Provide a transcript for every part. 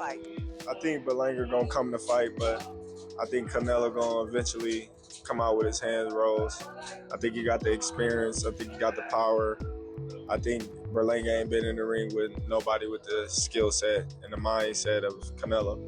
fight? I think Berlanga gonna come to fight, but I think Canelo gonna eventually come out with his hands rose. I think he got the experience. I think he got the power. I think Berlanga ain't been in the ring with nobody with the skill set and the mindset of Canelo.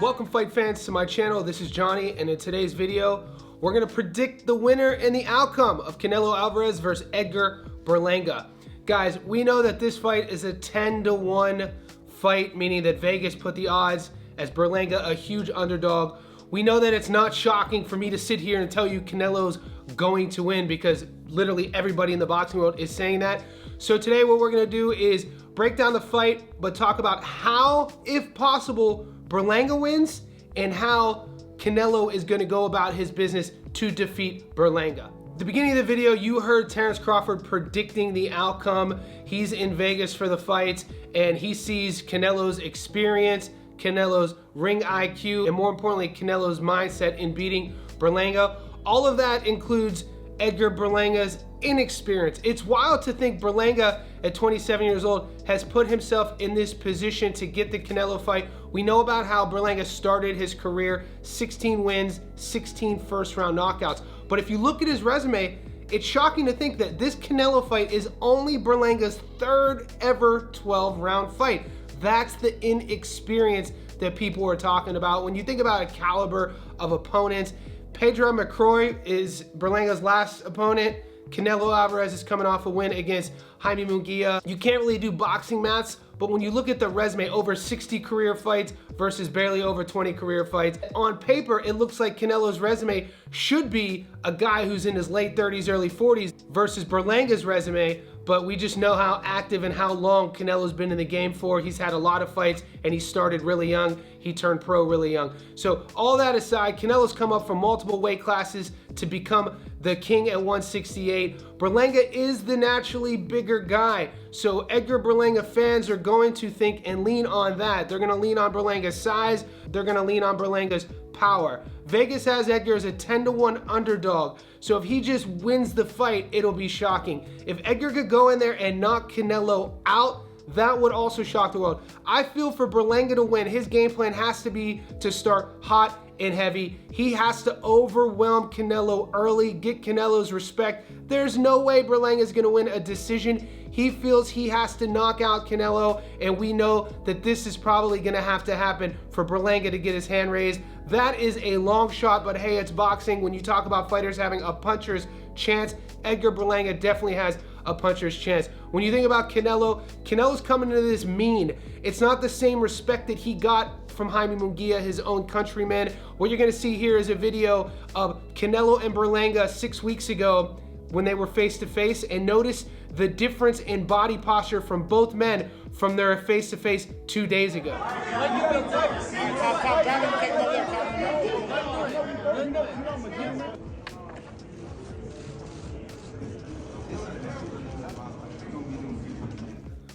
Welcome, fight fans, to my channel. This is Johnny, and in today's video, we're gonna predict the winner and the outcome of Canelo Alvarez versus Edgar Berlanga. Guys, we know that this fight is a 10-to-1 fight, meaning that Vegas put the odds as Berlanga a huge underdog. We know that it's not shocking for me to sit here and tell you Canelo's going to win because literally everybody in the boxing world is saying that. So today what we're gonna do is break down the fight, but talk about how, if possible, Berlanga wins and how Canelo is gonna go about his business to defeat Berlanga. At the beginning of the video, you heard Terrence Crawford predicting the outcome. He's in Vegas for the fight, and he sees Canelo's experience, Canelo's ring IQ, and more importantly, Canelo's mindset in beating Berlanga. All of that includes Edgar Berlanga's inexperience. It's wild to think Berlanga, at 27 years old, has put himself in this position to get the Canelo fight. We know about how Berlanga started his career, 16 wins, 16 first-round knockouts. But if you look at his resume, it's shocking to think that this Canelo fight is only Berlanga's third ever 12-round fight. That's the inexperience that people are talking about. When you think about a caliber of opponents, Pedro McCrory is Berlanga's last opponent. Canelo Alvarez is coming off a win against Jaime Munguia. You can't really do boxing maths, but when you look at the resume, over 60 career fights versus barely over 20 career fights. On paper, it looks like Canelo's resume should be a guy who's in his late 30s, early 40s versus Berlanga's resume, but we just know how active and how long Canelo's been in the game for. He's had a lot of fights and he started really young. He turned pro really young. So all that aside, Canelo's come up from multiple weight classes to become the king at 168. Berlanga is the naturally bigger guy. So Edgar Berlanga fans are going to think and lean on that. They're gonna lean on Berlanga's size. They're gonna lean on Berlanga's power. Vegas has Edgar as a 10-to-1 underdog. So if he just wins the fight, it'll be shocking. If Edgar could go in there and knock Canelo out, that would also shock the world. I feel for Berlanga to win, his game plan has to be to start hot and heavy. He has to overwhelm Canelo early, get Canelo's respect. There's no way Berlanga is gonna win a decision. He feels he has to knock out Canelo, and we know that this is probably gonna have to happen for Berlanga to get his hand raised. That is a long shot, but hey, it's boxing. When you talk about fighters having a puncher's chance, Edgar Berlanga definitely has a puncher's chance. When you think about Canelo, Canelo's coming into this mean. It's not the same respect that he got from Jaime Munguia, his own countryman. What you're gonna see here is a video of Canelo and Berlanga 6 weeks ago when they were face to face, and notice the difference in body posture from both men from their face to face 2 days ago.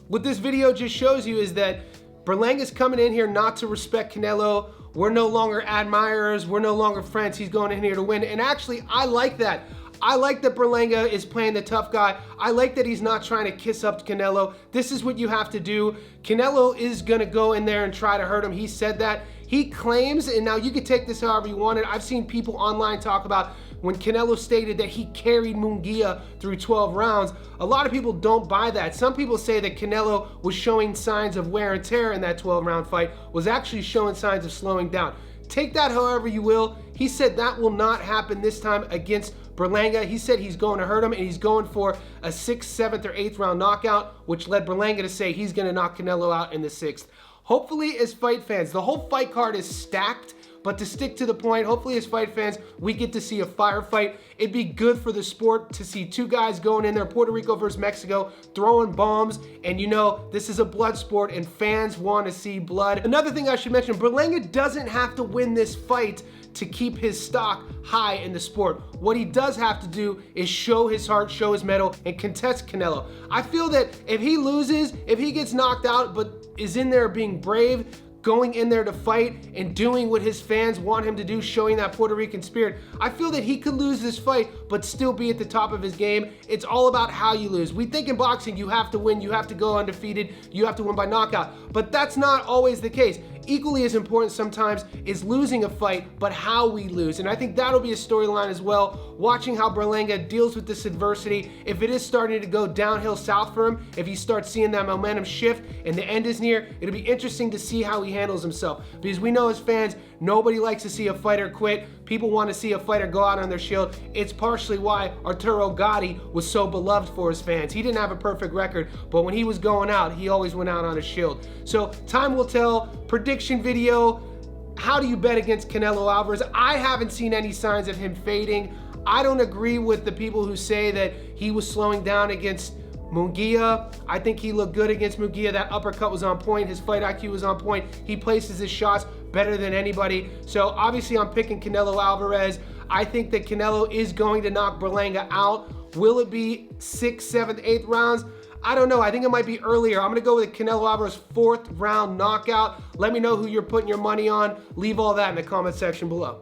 What this video just shows you is that Berlanga's coming in here not to respect Canelo. We're no longer admirers. We're no longer friends. He's going in here to win. And actually, I like that. I like that Berlanga is playing the tough guy. I like that he's not trying to kiss up to Canelo. This is what you have to do. Canelo is gonna go in there and try to hurt him. He said that. He claims, and now you can take this however you want it. I've seen people online talk about when Canelo stated that he carried Munguia through 12 rounds. A lot of people don't buy that. Some people say that Canelo was showing signs of wear and tear in that 12-round fight, was actually showing signs of slowing down. Take that however you will. He said that will not happen this time against Berlanga. He said he's going to hurt him, and he's going for a 6th, 7th, or 8th round knockout, which led Berlanga to say he's gonna knock Canelo out in the 6th. Hopefully, as fight fans, the whole fight card is stacked, but to stick to the point, hopefully as fight fans, we get to see a firefight. It'd be good for the sport to see two guys going in there, Puerto Rico versus Mexico, throwing bombs, and you know, this is a blood sport and fans want to see blood. Another thing I should mention, Berlanga doesn't have to win this fight to keep his stock high in the sport. What he does have to do is show his heart, show his mettle, and contest Canelo. I feel that if he loses, if he gets knocked out, but is in there being brave, going in there to fight and doing what his fans want him to do, showing that Puerto Rican spirit, I feel that he could lose this fight, but still be at the top of his game. It's all about how you lose. We think in boxing you have to win, you have to go undefeated, you have to win by knockout, but that's not always the case. Equally as important sometimes is losing a fight, but how we lose. And I think that'll be a storyline as well, watching how Berlanga deals with this adversity. If it is starting to go downhill south for him, if you start seeing that momentum shift and the end is near, it'll be interesting to see how he handles himself. Because we know as fans, nobody likes to see a fighter quit. People want to see a fighter go out on their shield. It's partially why Arturo Gatti was so beloved for his fans. He didn't have a perfect record, but when he was going out, he always went out on his shield. So time will tell. Prediction video, how do you bet against Canelo Alvarez? I haven't seen any signs of him fading. I don't agree with the people who say that he was slowing down against Munguia. I think he looked good against Munguia. That uppercut was on point. His fight IQ was on point. He places his shots better than anybody. So obviously I'm picking Canelo Alvarez. I think that Canelo is going to knock Berlanga out. Will it be 6th, 7th, 8th rounds? I don't know. I think it might be earlier. I'm going to go with Canelo Alvarez 4th round knockout. Let me know who you're putting your money on. Leave all that in the comment section below.